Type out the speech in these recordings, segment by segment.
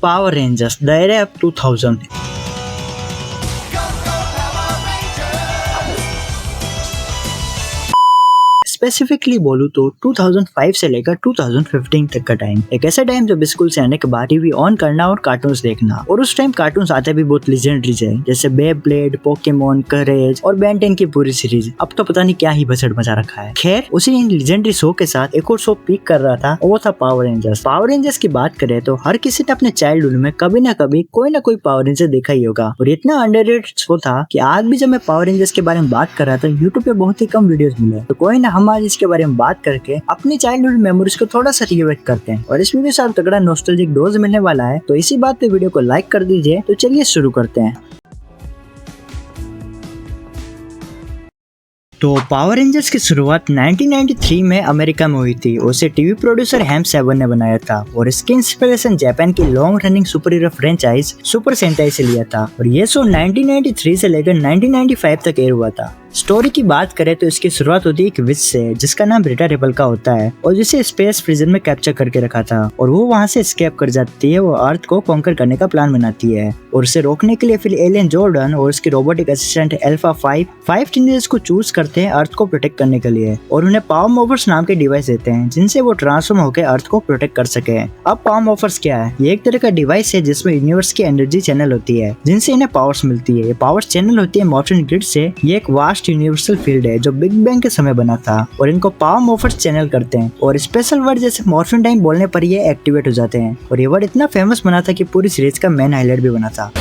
Power rangers the era of 2000। Specifically बोलूँ तो 2005 से लेकर 2015 तक का टाइम एक ऐसा टाइम जब स्कूल से आने के बाद टीवी ऑन करना और कार्टून्स देखना। और उस टाइम कार्टून्स आते भी बहुत लेजेंडरीज है, जैसे बेब्लेड, पोकेमोन, करेज और बेन 10 की पूरी सीरीज। अब तो पता नहीं क्या ही बजट मचा रखा है। खैर, उसी इन लेजेंडरी शो के साथ एक और शो पीक कर रहा था, और वो था पावर रेंजर्स। पावर रेंजर्स की बात करें तो हर किसी ने अपने चाइल्डहुड में कभी ना कभी कोई ना कोई पावर रेंजर देखा ही होगा। और इतना अंडररेटेड शो था कि आज भी जब मैं पावर रेंजर्स के बारे में बात कर रहा था, यूट्यूब पे बहुत ही कम वीडियोस मिले। तो कोई ना, हम आज इसके बारे में बात करके अपनी चाइल्डहुड मेमोरीज को थोड़ा सा रिवाइव करते हैं। और इस वीडियो से तगड़ा नॉस्टैल्जिक डोज मिलने वाला है, तो इसी बात पे वीडियो को लाइक कर दीजिए। तो चलिए शुरू करते हैं। तो पावर रेंजर्स की शुरुआत 1993 में अमेरिका में हुई थी। उसे टीवी प्रोड्यूसर हैम 7 ने बनाया था और इसकी इंस्पिरेशन जापान की long running super hero franchise super सेंटाई से लिया था। और ये शो 1993 से लेकर 1995 तक एयर हुआ था। स्टोरी की बात करें तो इसकी शुरुआत होती है एक विच से, जिसका नाम रिटा रिपल का होता है और जिसे स्पेस प्रिजन में कैप्चर करके रखा था। और वो वहाँ से एस्केप कर जाती है। वो अर्थ को कॉन्कर करने का प्लान बनाती है और उसे रोकने के लिए फिर एलियन जॉर्डन और उसकी रोबोटिक असिस्टेंट अल्फा 5 टीनेजर्स को चूज करते हैं अर्थ को प्रोटेक्ट करने के लिए। और उन्हें पावर मोवर्स नाम के डिवाइस देते हैं, जिनसे वो ट्रांसफॉर्म होकर अर्थ को प्रोटेक्ट कर सके। अब पावर मोवर्स क्या है? ये एक तरह का डिवाइस है जिसमें यूनिवर्स की एनर्जी चैनल होती है, जिनसे इन्हें पावर्स मिलती है। ये पावर्स चैनल होती है मॉर्फिन ग्रिड से। ये एक वास्ट यूनिवर्सल फील्ड है जो बिग बैंग के समय बना था, और इनको पावर मोवर्स चैनल करते हैं। और स्पेशल वर्ड जैसे मॉर्फिन टाइम बोलने पर ये एक्टिवेट हो जाते हैं। और ये वर्ड इतना फेमस बना था कि पूरी सीरीज का मेन हाईलाइट भी बना था।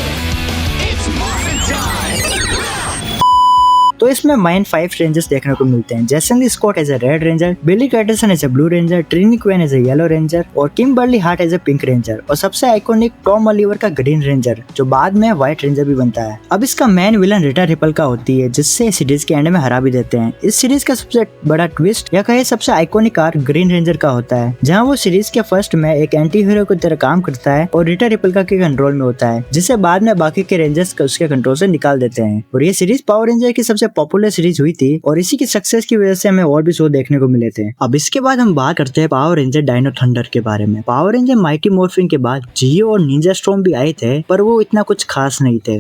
तो इसमें मेन 5 रेंजर्स देखने को मिलते हैं। Jason Lee Scott as a red ranger, Billy Cranston as a blue ranger, Trini Kwan as a yellow ranger और Kimberly Hart as a pink ranger. और सबसे आइकॉनिक टॉम ओलिवर का ग्रीन रेंजर, जो बाद में व्हाइट रेंजर भी बनता है। अब इसका मेन विलन रिटा रिपल का होती है, जिससे सीरीज के एंड में हरा भी देते हैं। इस सीरीज का सबसे बड़ा ट्विस्ट या कहे सबसे आइकॉनिक आर्क ग्रीन रेंजर का होता है, जहाँ वो सीरीज के फर्स्ट में एक एंटी हीरो की तरह काम करता है और रिटा रिपल का के कंट्रोल में होता है, जिसे बाद में बाकी के रेंजर्स उसके कंट्रोल से निकाल देते हैं। और ये सीरीज पावर रेंजर की सबसे पॉपुलर सीरीज हुई थी और इसी की सक्सेस की वजह से हमें और भी शो देखने को मिले थे। अब इसके बाद हम बात करते हैं पावर रेंजर डायनो थंडर के बारे में। पावर रेंजर माइटी मॉर्फिन के बाद जियो और निंजा स्टॉर्म भी आए थे, पर वो इतना कुछ खास नहीं थे।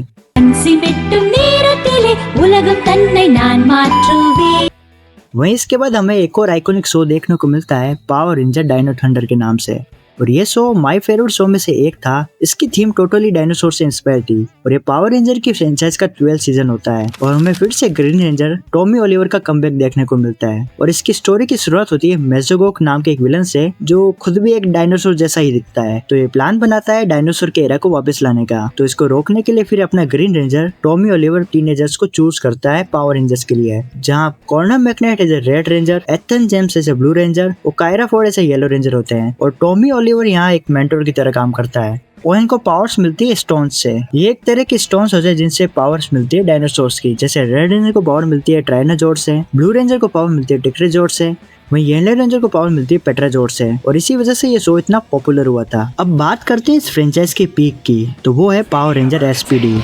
वहीं इसके बाद हमें एक और आइकॉनिक शो देखने को मिलता है पावर रेंजर डायनो थंडर के नाम से। और ये शो माय फेवरेट शो में से एक था। इसकी थीम टोटली डायनासोर से इंस्पायर थी। और ये पावर रेंजर की फ्रेंचाइज का 12 सीजन होता है। और हमें फिर से ग्रीन रेंजर टॉमी ओलिवर का कमबैक देखने को मिलता है। और इसकी स्टोरी की शुरुआत होती है मेजोगोक नाम के एक विलन से, जो खुद भी एक डायनासोर जैसा ही दिखता है। तो ये प्लान बनाता है डायनासोर के एरा को वापस लाने का। तो इसको रोकने के लिए फिर अपना green ranger Tommy Oliver teenagers को चूज करता है पावर रेंजर्स के लिए, जहाँ Conner McKnight as a red ranger, Ethan James as a blue ranger और Kira Ford as a yellow ranger होते हैं। और टॉमी ओलिवर यहाँ एक मेंटर की तरह काम करता है। और इनको पावर्स मिलती है स्टोन्स से। ये एक तरह के स्टोन्स होते हैं जिनसे पावर्स मिलती है डायनासोर्स की। जैसे रेड रेंजर को पावर मिलती है ट्राइनाजोर से, ब्लू रेंजर को पावर मिलती है टिक्रेजोर से, वहीं येलो रेंजर को पावर मिलती है पेट्राजोर से। और इसी वजह से ये शो इतना पॉपुलर हुआ था। अब बात करते हैं इस फ्रेंचाइज की पीक की, तो वो है पावर रेंजर एसपीडी।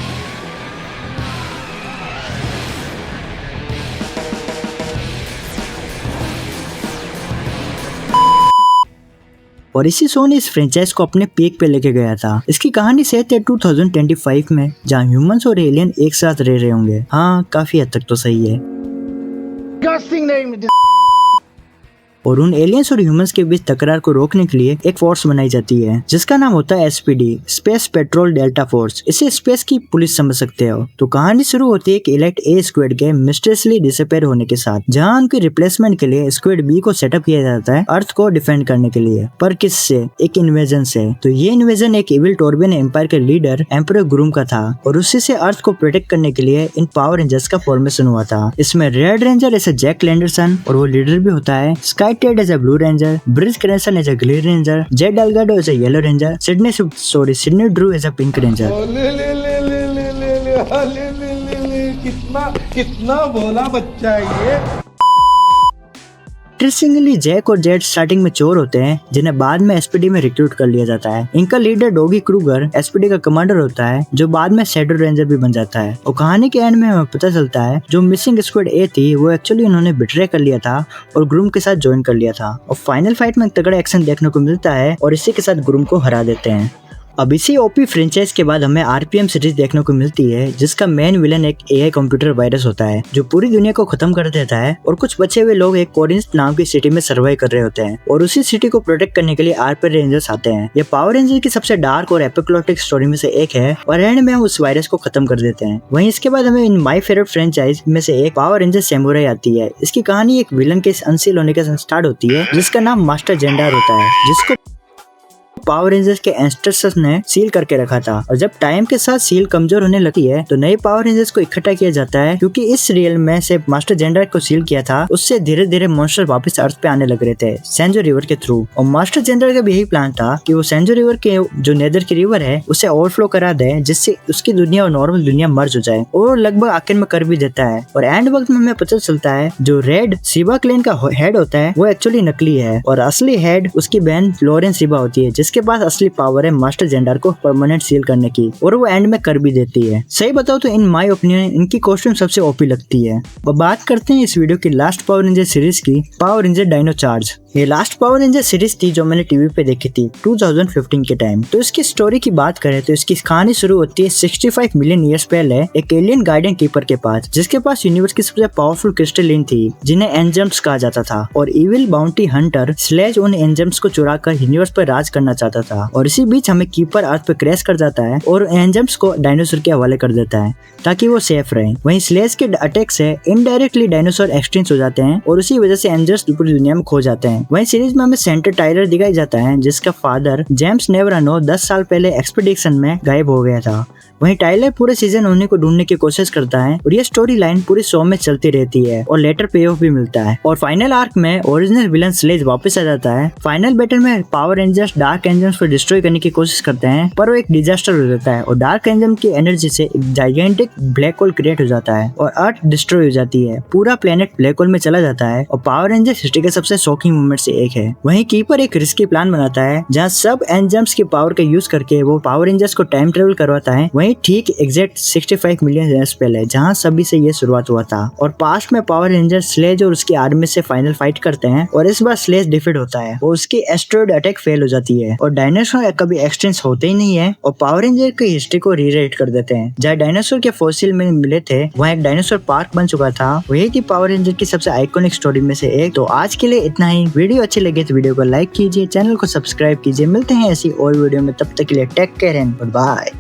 और इसी शो ने इस फ्रेंचाइज को अपने पीक पे लेके गया था। इसकी कहानी सेट है 2025 में, जहाँ ह्यूमंस और एलियन एक साथ रह रहे होंगे। हाँ, काफी हद तक तो सही है। और उन एलियंस और ह्यूमंस के बीच तकरार को रोकने के लिए एक फोर्स बनाई जाती है, जिसका नाम होता है SPD, space petrol delta force. इसे स्पेस की पुलिस समझ सकते हो। तो कहानी शुरू होती है एक इलेक्ट ए स्क्वाड के मिस्टीरियसली डिसअपीयर होने के साथ, जहां उनके रिप्लेसमेंट के लिए स्क्वाड बी को सेटअप किया जाता है अर्थ को डिफेंड करने के लिए। पर किससे? एक इन्वेजन से। तो ये इन्वेजन एक इविल टॉर्बियन एम्पायर के लीडर एम्परर ग्रूम का था, और उसी से अर्थ को प्रोटेक्ट करने के लिए इन पावर रेंजर्स का फॉर्मेशन हुआ था। इसमें रेड रेंजर ऐसे जैक लैंडरसन और वो लीडर भी होता है, Sky Tate as a blue ranger, Bridge Carson as a green ranger, Z Delgado as a yellow ranger, Sydney Drew as a pink ranger. कितना भोला बच्चा है ये। इंटरेस्टिंगली जैक और जेड स्टार्टिंग में चोर होते हैं, जिन्हें बाद में एसपीडी में रिक्रूट कर लिया जाता है। इनका लीडर डॉगी क्रूगर एसपीडी का कमांडर होता है, जो बाद में शैडो रेंजर भी बन जाता है। और कहानी के एंड में हमें पता चलता है जो मिसिंग स्क्वाड ए थी वो एक्चुअली उन्होंने बिट्रे कर लिया था और ग्रूम के साथ ज्वाइन कर लिया था। और फाइनल फाइट में तगड़ा एक्शन देखने को मिलता है और इसी के साथ ग्रूम को हरा देते हैं। अब इसी ओपी फ्रेंचाइज के बाद हमें आरपीएम सीरीज देखने को मिलती है, जिसका मेन विलन एक एआई कंप्यूटर वायरस होता है जो पूरी दुनिया को खत्म कर देता है और कुछ बचे हुए लोग एक कोरिंस नाम की सिटी में सर्वाइव कर रहे होते हैं और उसी सिटी को प्रोटेक्ट करने के लिए आरपी रेंजर्स आते हैं। ये पावर रेंजर की सबसे डार्क और एपोक्लिप्टिक स्टोरी में से एक है और एंड में हम उस वायरस को खत्म कर देते हैं। वहीं इसके बाद हमें इन माय फेवरेट फ्रेंचाइज में से एक पावर रेंजर सैमुराई आती है। इसकी कहानी एक विलन के अनसील होने के साथ स्टार्ट होती है जिसका नाम मास्टर जेंडार होता है, जिसको पावर रेंजर्स के एंसेस्टर्स ने सील करके रखा था। और जब टाइम के साथ सील कमजोर होने लगती है तो नए पावर रेंजर्स को इकट्ठा किया जाता है, क्योंकि इस रियल में से मास्टर जेंडर को सील किया था उससे धीरे धीरे मॉन्स्टर वापस अर्थ पे आने लग रहे थे सेंजो रिवर के थ्रू। और मास्टर जेंडर का भी यही प्लान था कि वो सेंजो रिवर के जो नेदर की रिवर है उसे ओवरफ्लो करा दे, जिससे उसकी दुनिया और नॉर्मल दुनिया मर्ज हो जाए, और लगभग आखिर में कर भी देता है। और एंड वक्त में हमें पता चलता है जो रेड शिबा क्लैन का हेड होता है वो एक्चुअली नकली है और असली हेड उसकी बहन फ्लोरेन शिबा होती है, जिसके पास असली पावर है मास्टर जेंडर को परमानेंट सील करने की, और वो एंड में कर भी देती है। सही बताओ तो इन माय ओपिनियन इनकी कॉस्ट्यूम सबसे ओपी लगती है। अब बात करते हैं इस वीडियो की लास्ट पावर रेंजर सीरीज की, पावर रेंजर डायनो चार्ज। ये लास्ट पावर रेंजर सीरीज थी जो मैंने टीवी पे देखी थी 2015 के टाइम। तो इसकी स्टोरी की बात करें तो इसकी कहानी शुरू होती है 65 मिलियन ईयर्स पहले एक एलियन गार्डियन कीपर के पास, जिसके पास यूनिवर्स की सबसे पावरफुल क्रिस्टलिन थी जिन्हें एंजेम्स कहा जाता था। और इविल बाउंटी हंटर स्लेज उन एंजेम्स को चुरा कर यूनिवर्स पर राज करना चाहता था। और इसी बीच हमें कीपर अर्थ पे क्रैश कर जाता है और एंजेम्स को डायनासोर के हवाले कर देता है ताकि वो सेफ रहे। वहीं स्लेज के अटैक से इनडायरेक्टली डायनासोर एक्सटिंक्ट हो जाते हैं और उसी वजह से एंजेम्स पूरी दुनिया में खो जाते हैं। वहीं सीरीज में हमें सेंटर टाइलर दिखाई जाता है, जिसका फादर जेम्स नेवरानो 10 साल पहले एक्सपीडिशन में गायब हो गया था। वहीं टाइलर पूरे सीजन उन्हीं को ढूंढने की कोशिश करता है और ये स्टोरी लाइन पूरी शो में चलती रहती है और लेटर पे ऑफ भी मिलता है। और फाइनल आर्क में ओरिजिनल विलन स्लेज वापस आ जाता है। फाइनल बैटल में पावर रेंजर्स डार्क एंजम्स को डिस्ट्रॉय करने की कोशिश करते हैं, पर वो एक डिजास्टर हो जाता है और डार्क एंजम की एनर्जी से एक जाइगेंटिक ब्लैक होल क्रिएट हो जाता है और अर्थ डिस्ट्रॉय हो जाती है। पूरा प्लेनेट ब्लैक होल में चला जाता है और पावर रेंजर्स हिस्ट्री के सबसे शॉकिंग मोमेंट से एक है। वहीं कीपर एक रिस्की प्लान बनाता है जहाँ सब एंजम्स की पावर का यूज करके वो पावर रेंजर्स को टाइम ट्रेवल करवाता है, वहीं ठीक एग्जैक्ट 65 मिलियन ईयर्स पहले, जहाँ सभी से ये शुरुआत हुआ था। और पास्ट में पावर रेंजर्स स्लेज और उसकी आर्मी से फाइनल फाइट करते हैं और इस बार स्लेज डिफीट होता है और उसकी एस्ट्रॉइड अटैक फेल हो जाती है और डायनासोर कभी एक्सटेंस होते ही नहीं है और पावर रेंजर की हिस्ट्री को रीराइट कर देते हैं। जहाँ डायनासोर के फॉसिल में मिले थे वहाँ एक डायनासोर पार्क बन चुका था। वही थी पावर रेंजर की सबसे आइकॉनिक स्टोरी में से एक। तो आज के लिए इतना ही। वीडियो अच्छी लगे तो वीडियो को लाइक कीजिए, चैनल को सब्सक्राइब कीजिए। मिलते हैं ऐसी और वीडियो में, तब तक के लिए टेक केयर एंड बाय।